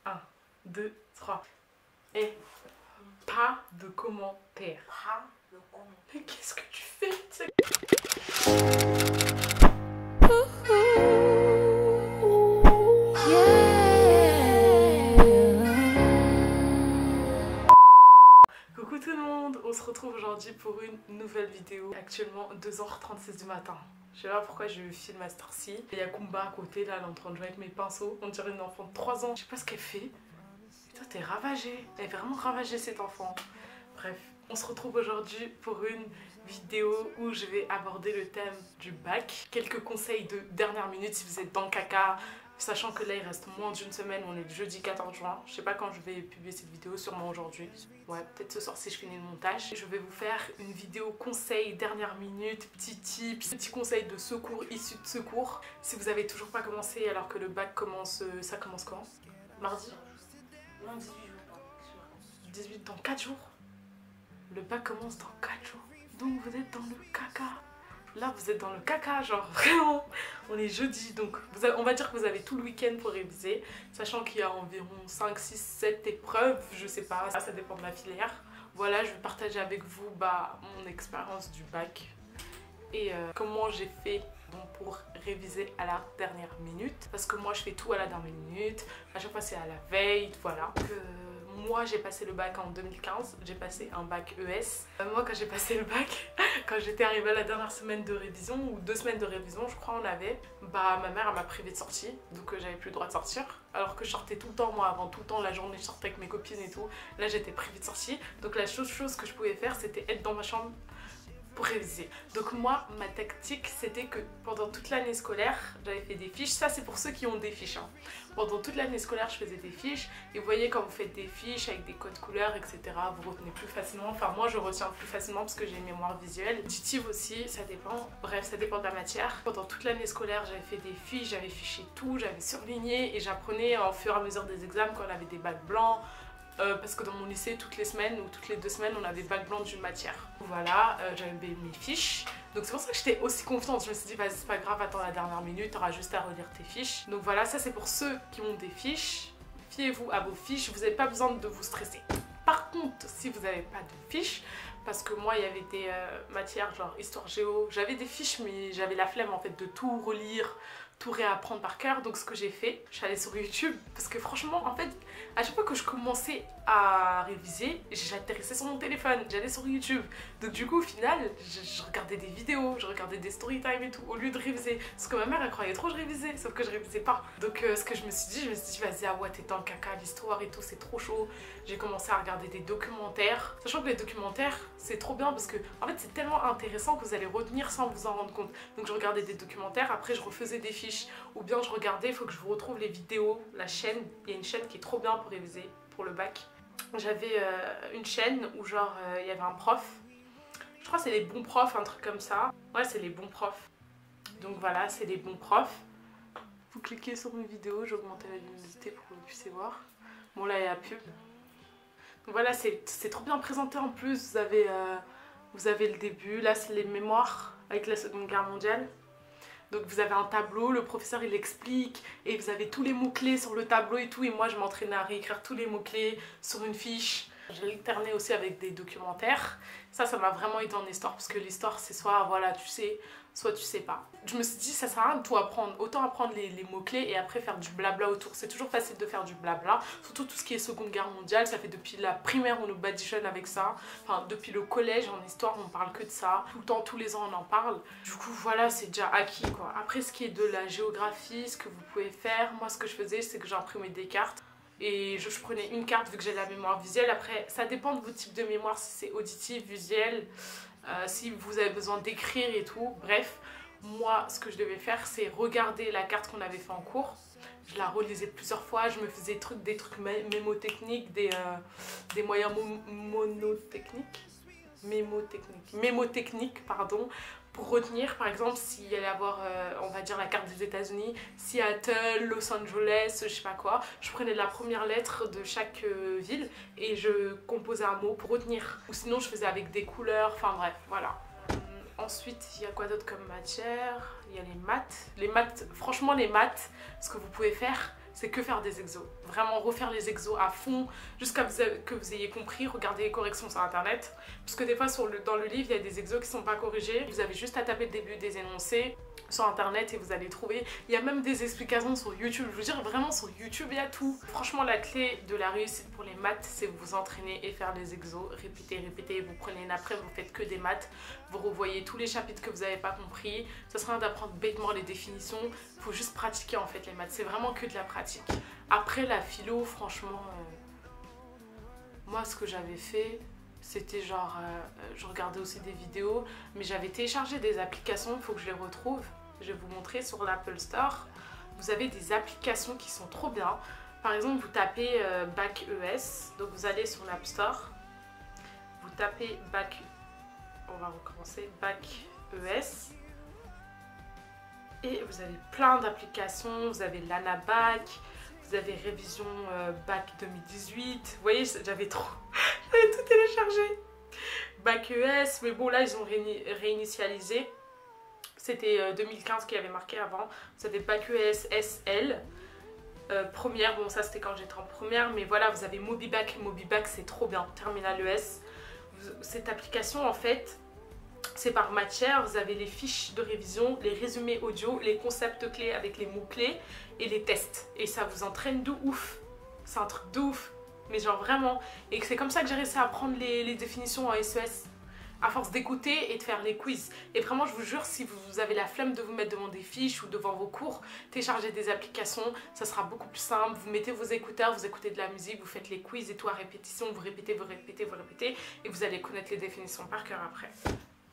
1, 2, 3. Et pas de commentaires. Pas de commentaires. Mais qu'est-ce que tu fais? Coucou tout le monde, on se retrouve aujourd'hui pour une nouvelle vidéo. Actuellement 2h36 du matin. Je sais pas pourquoi je filme à cette heure-ci. Il y a Kumba à côté, là elle est en train de jouer avec mes pinceaux. On dirait une enfant de 3 ans. Je sais pas ce qu'elle fait. Et toi t'es ravagée. Elle est vraiment ravagée cette enfant. Bref, on se retrouve aujourd'hui pour une vidéo où je vais aborder le thème du bac. Quelques conseils de dernière minute si vous êtes dans le caca. Sachant que là il reste moins d'une semaine, on est le jeudi 14 juin. Je sais pas quand je vais publier cette vidéo, sûrement aujourd'hui. Ouais, peut-être ce soir si je finis le montage. Je vais vous faire une vidéo conseil dernière minute, petits tips, petits conseils de secours, issus de secours. Si vous avez toujours pas commencé alors que le bac commence, ça commence quand? Mardi? Non, 18 jours. 18 dans 4 jours. Le bac commence dans 4 jours. Donc vous êtes dans le caca. Là vous êtes dans le caca, genre vraiment. On est jeudi, donc on va dire que vous avez tout le week-end pour réviser. Sachant qu'il y a environ 5, 6, 7 épreuves, je sais pas, ça dépend de la filière. Voilà, je vais partager avec vous mon expérience du bac. Et comment j'ai fait donc, pour réviser à la dernière minute. Parce que moi je fais tout à la dernière minute. À chaque fois c'est à la veille, voilà. Moi j'ai passé le bac en 2015, j'ai passé un bac ES. Moi quand j'ai passé le bac, quand j'étais arrivée à la dernière semaine de révision, ou 2 semaines de révision je crois on avait, ma mère elle m'a privée de sortie, donc j'avais plus le droit de sortir. Alors que je sortais tout le temps, moi avant tout le temps, la journée je sortais avec mes copines et tout. Là j'étais privée de sortie, donc la seule chose que je pouvais faire c'était être dans ma chambre pour réviser. Donc moi, ma tactique, c'était que pendant toute l'année scolaire, j'avais fait des fiches. Ça, c'est pour ceux qui ont des fiches. Hein. Pendant toute l'année scolaire, je faisais des fiches. Et vous voyez, quand vous faites des fiches avec des codes couleurs, etc., vous retenez plus facilement. Enfin, moi, je retiens plus facilement parce que j'ai une mémoire visuelle. Auditive aussi, ça dépend. Bref, ça dépend de la matière. Pendant toute l'année scolaire, j'avais fait des fiches, j'avais fiché tout, j'avais surligné. Et j'apprenais au fur et à mesure des examens quand on avait des bacs blancs. Parce que dans mon lycée, toutes les semaines ou toutes les 2 semaines, on avait bac blanc d'une matière. Voilà, j'avais mes fiches. Donc c'est pour ça que j'étais aussi confiante. Je me suis dit, vas-y, c'est pas grave, attends la dernière minute, t'auras juste à relire tes fiches. Donc voilà, ça c'est pour ceux qui ont des fiches. Fiez-vous à vos fiches, vous n'avez pas besoin de vous stresser. Par contre, si vous n'avez pas de fiches, parce que moi il y avait des matières genre histoire géo, j'avais des fiches mais j'avais la flemme en fait de tout relire, tout réapprendre par cœur. Donc ce que j'ai fait, je suis allée sur YouTube parce que franchement en fait à chaque fois que je commençais à réviser, j'atterrissais sur mon téléphone, j'allais sur YouTube. Donc du coup au final je regardais des vidéos, je regardais des story time et tout au lieu de réviser. Parce que ma mère elle croyait trop que je révisais, sauf que je révisais pas. Donc ce que je me suis dit vas-y ah ouais t'es dans le caca, l'histoire et tout c'est trop chaud. J'ai commencé à regarder des documentaires. Sachant que les documentaires c'est trop bien parce que en fait c'est tellement intéressant que vous allez retenir sans vous en rendre compte. Donc je regardais des documentaires, après je refaisais des fiches. Ou bien je regardais, il faut que je vous retrouve les vidéos, la chaîne. Il y a une chaîne qui est trop bien pour réviser pour le bac. J'avais une chaîne où genre il y avait un prof. Je crois que c'est les bons profs, un truc comme ça. Ouais c'est les bons profs. Donc voilà, c'est les bons profs. Vous cliquez sur mes vidéos, j'augmente la luminosité pour que vous puissiez voir. Bon là il y a la pub. Donc voilà, c'est trop bien présenté en plus. Vous avez le début, là c'est les mémoires avec la Seconde Guerre mondiale. Donc vous avez un tableau, le professeur il explique et vous avez tous les mots-clés sur le tableau et tout. Et moi je m'entraînais à réécrire tous les mots-clés sur une fiche. J'ai alterné aussi avec des documentaires. Ça m'a vraiment aidé en histoire parce que l'histoire c'est soit voilà tu sais, soit tu sais pas. Je me suis dit ça sert à rien de tout apprendre. Autant apprendre les mots-clés et après faire du blabla autour. C'est toujours facile de faire du blabla. Surtout tout ce qui est Seconde Guerre mondiale. Ça fait depuis la primaire on nous badigeonne avec ça. Enfin depuis le collège en histoire on parle que de ça. Tout le temps, tous les ans on en parle. Du coup voilà c'est déjà acquis quoi. Après ce qui est de la géographie, ce que vous pouvez faire. Moi ce que je faisais c'est que j'imprimais des cartes. Et je prenais une carte vu que j'ai la mémoire visuelle. Après, ça dépend de votre type de mémoire, si c'est auditif, visuel, si vous avez besoin d'écrire et tout. Bref, moi, ce que je devais faire, c'est regarder la carte qu'on avait fait en cours. Je la relisais plusieurs fois, je me faisais des trucs mémotechniques, des moyens mémotechniques, pardon, pour retenir par exemple s'il y allait avoir on va dire la carte des États-Unis, Seattle, Los Angeles, je sais pas quoi, je prenais la première lettre de chaque ville et je composais un mot pour retenir, ou sinon je faisais avec des couleurs, enfin bref voilà. Ensuite il y a quoi d'autre comme matière? Il y a les maths, franchement les maths, ce que vous pouvez faire c'est que faire des exos. Vraiment refaire les exos à fond jusqu'à que vous ayez compris. Regardez les corrections sur internet. Parce que des fois dans le livre, il y a des exos qui ne sont pas corrigés. Vous avez juste à taper le début des énoncés sur internet et vous allez trouver. Il y a même des explications sur YouTube. Je veux dire, vraiment sur YouTube, il y a tout. Franchement, la clé de la réussite pour les maths, c'est vous entraîner et faire les exos. Répétez, répétez. Vous prenez une après, vous faites que des maths. Vous revoyez tous les chapitres que vous n'avez pas compris. Ça sert à rien d'apprendre bêtement les définitions. Il faut juste pratiquer en fait les maths. C'est vraiment que de la pratique. Après la philo, franchement, moi ce que j'avais fait, c'était genre, je regardais aussi des vidéos, mais j'avais téléchargé des applications, il faut que je les retrouve. Je vais vous montrer sur l'Apple Store. Vous avez des applications qui sont trop bien. Par exemple, vous tapez Bac ES, donc vous allez sur l'App Store, vous tapez Bac, on va recommencer, Bac ES. Et vous avez plein d'applications, vous avez l'Anabac, vous avez Révision Bac 2018. Vous voyez, j'avais tout téléchargé. Bac ES, mais bon là ils ont réinitialisé. C'était 2015 qui avait marqué avant. Vous avez Bac ES SL. Première, bon ça c'était quand j'étais en première, mais voilà, vous avez Mobibac. Mobibac c'est trop bien, Terminal ES. Cette application en fait, c'est par matière, vous avez les fiches de révision, les résumés audio, les concepts clés avec les mots-clés et les tests. Et ça vous entraîne de ouf. C'est un truc de ouf. Mais genre vraiment. Et c'est comme ça que j'ai réussi à apprendre les définitions en SES. À force d'écouter et de faire les quiz. Et vraiment, je vous jure, si vous avez la flemme de vous mettre devant des fiches ou devant vos cours, téléchargez des applications, ça sera beaucoup plus simple. Vous mettez vos écouteurs, vous écoutez de la musique, vous faites les quiz et tout à répétition, vous répétez, vous répétez, vous répétez. Et vous allez connaître les définitions par cœur après.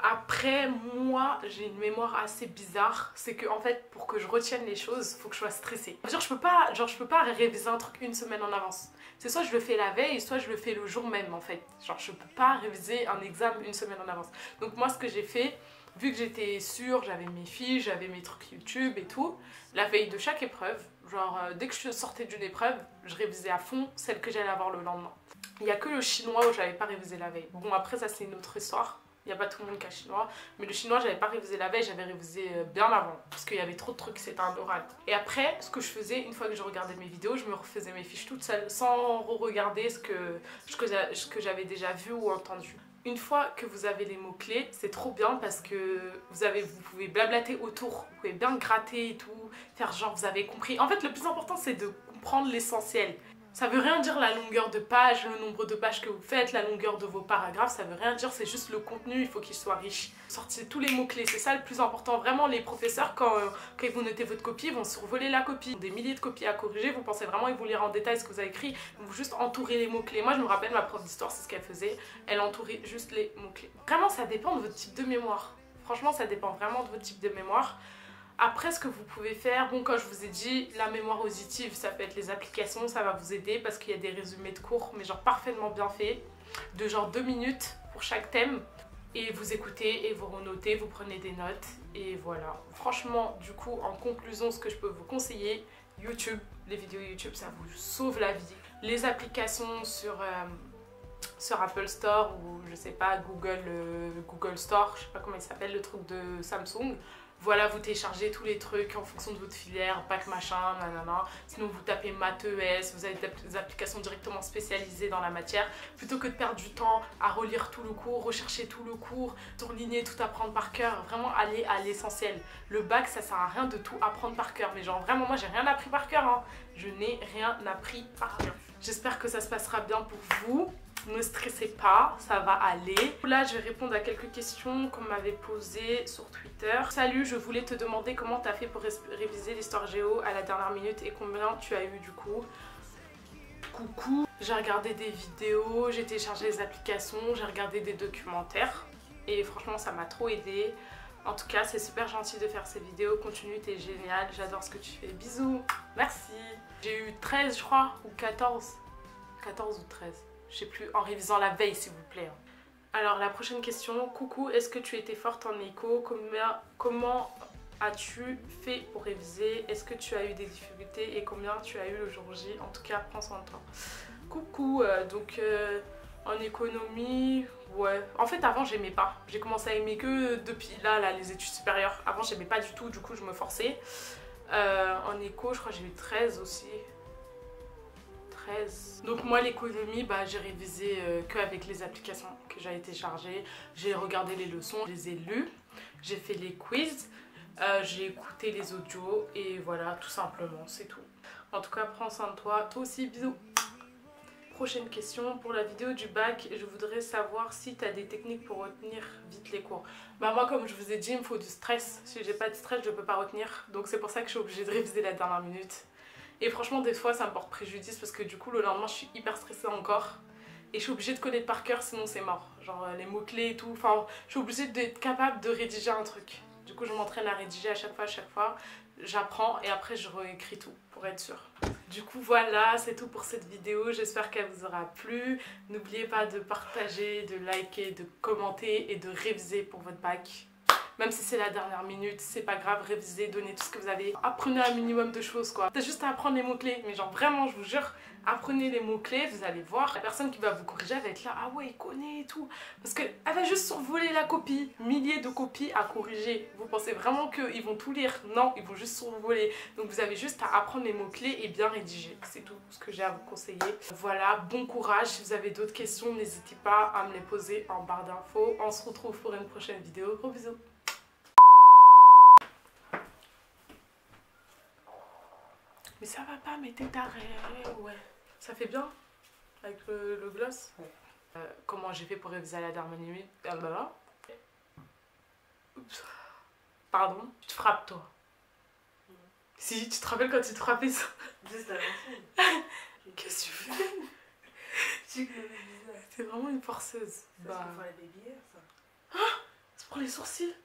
Après, moi, j'ai une mémoire assez bizarre. C'est que, en fait, pour que je retienne les choses, il faut que je sois stressée. Genre, je peux pas réviser un truc une semaine en avance. C'est soit je le fais la veille, soit je le fais le jour même, en fait. Genre, je peux pas réviser un examen une semaine en avance. Donc, moi, ce que j'ai fait, vu que j'étais sûre, j'avais mes fiches, j'avais mes trucs YouTube et tout, la veille de chaque épreuve, genre, dès que je sortais d'une épreuve, je révisais à fond celle que j'allais avoir le lendemain. Il y a que le chinois où j'avais pas révisé la veille. Bon, après, ça, c'est une autre histoire. Il n'y a pas tout le monde qui a chinois, mais le chinois j'avais pas révisé la veille, j'avais révisé bien avant parce qu'il y avait trop de trucs, c'était un oral. Et après, ce que je faisais, une fois que je regardais mes vidéos, je me refaisais mes fiches toute seule sans re-regarder ce que j'avais déjà vu ou entendu. Une fois que vous avez les mots-clés, c'est trop bien parce que vous pouvez blablater autour, vous pouvez bien gratter et tout, faire genre vous avez compris. En fait, le plus important c'est de comprendre l'essentiel. Ça veut rien dire la longueur de page, le nombre de pages que vous faites, la longueur de vos paragraphes, ça veut rien dire, c'est juste le contenu, il faut qu'il soit riche. Sortez tous les mots-clés, c'est ça le plus important. Vraiment, les professeurs, quand ils vont noter votre copie, ils vont survoler la copie. Des milliers de copies à corriger, vous pensez vraiment qu'ils vont lire en détail ce que vous avez écrit, vous juste entourer les mots-clés. Moi, je me rappelle, ma prof d'histoire, c'est ce qu'elle faisait, elle entourait juste les mots-clés. Vraiment, ça dépend de votre type de mémoire. Franchement, ça dépend vraiment de votre type de mémoire. Après, ce que vous pouvez faire, bon, quand je vous ai dit, la mémoire auditive, ça peut être les applications, ça va vous aider parce qu'il y a des résumés de cours, mais genre parfaitement bien faits, de genre 2 minutes pour chaque thème. Et vous écoutez et vous renotez, vous prenez des notes, et voilà. Franchement, du coup, en conclusion, ce que je peux vous conseiller, YouTube, les vidéos YouTube, ça vous sauve la vie. Les applications sur Apple Store ou je sais pas, Google Store, je sais pas comment il s'appelle, le truc de Samsung. Voilà, vous téléchargez tous les trucs en fonction de votre filière, bac machin, nanana. Sinon, vous tapez maths ES, vous avez des applications directement spécialisées dans la matière. Plutôt que de perdre du temps à relire tout le cours, rechercher tout le cours, surligner, tout apprendre par cœur, vraiment aller à l'essentiel. Le bac, ça sert à rien de tout apprendre par cœur. Mais genre, vraiment, moi, j'ai rien appris par cœur, hein. Je n'ai rien appris par cœur. J'espère que ça se passera bien pour vous. Ne stressez pas, ça va aller. Là, je vais répondre à quelques questions qu'on m'avait posées sur Twitter. Salut, je voulais te demander comment tu as fait pour réviser l'histoire géo à la dernière minute et combien tu as eu du coup. Coucou, j'ai regardé des vidéos, j'ai téléchargé des applications, j'ai regardé des documentaires et franchement, ça m'a trop aidé. En tout cas, c'est super gentil de faire ces vidéos. Continue, t'es génial, j'adore ce que tu fais. Bisous, merci. J'ai eu 13, je crois, ou 14. 14 ou 13. Je sais plus, en révisant la veille s'il vous plaît. Alors la prochaine question, coucou, est-ce que tu étais forte en éco? Comment as-tu fait pour réviser? Est-ce que tu as eu des difficultés et combien tu as eu le jour J? En tout cas, prends soin de toi. Coucou, en économie, ouais. En fait avant j'aimais pas, j'ai commencé à aimer que depuis là les études supérieures. Avant j'aimais pas du tout, du coup je me forçais. En éco je crois que j'ai eu 13 aussi. 13. Donc moi l'économie, j'ai révisé qu'avec les applications que j'avais téléchargées. J'ai regardé les leçons, je les ai lues, j'ai fait les quiz, j'ai écouté les audios et voilà, tout simplement, c'est tout. En tout cas, prends soin de toi, toi aussi, bisous. Prochaine question, pour la vidéo du bac, je voudrais savoir si tu as des techniques pour retenir vite les cours. Moi, comme je vous ai dit, il me faut du stress. Si j'ai pas de stress, je peux pas retenir. Donc c'est pour ça que je suis obligée de réviser la dernière minute. Et franchement, des fois, ça me porte préjudice parce que du coup, le lendemain, je suis hyper stressée encore. Et je suis obligée de connaître par cœur, sinon c'est mort. Genre les mots-clés et tout. Enfin, je suis obligée d'être capable de rédiger un truc. Du coup, je m'entraîne à rédiger à chaque fois. J'apprends et après, je réécris tout pour être sûre. Du coup, voilà, c'est tout pour cette vidéo. J'espère qu'elle vous aura plu. N'oubliez pas de partager, de liker, de commenter et de réviser pour votre bac. Même si c'est la dernière minute, c'est pas grave, révisez, donnez tout ce que vous avez. Apprenez un minimum de choses quoi. C'est juste à apprendre les mots-clés. Mais genre vraiment, je vous jure, apprenez les mots-clés, vous allez voir. La personne qui va vous corriger, elle va être là, ah ouais, il connaît et tout. Parce qu'elle va juste survoler la copie. Milliers de copies à corriger. Vous pensez vraiment qu'ils vont tout lire? Non, ils vont juste survoler. Donc vous avez juste à apprendre les mots-clés et bien rédiger. C'est tout ce que j'ai à vous conseiller. Voilà, bon courage. Si vous avez d'autres questions, n'hésitez pas à me les poser en barre d'infos. On se retrouve pour une prochaine vidéo. Gros bisous. Mais ça va pas, mais t'es taré. Ouais. Ça fait bien avec le gloss. Ouais. Comment j'ai fait pour réviser à la dernière minute? Oups. Pardon. Tu te frappes toi. Si, tu te rappelles quand tu te frappais ça? Qu'est-ce que tu fais? T'es vraiment une forceuse. C'est pour les sourcils.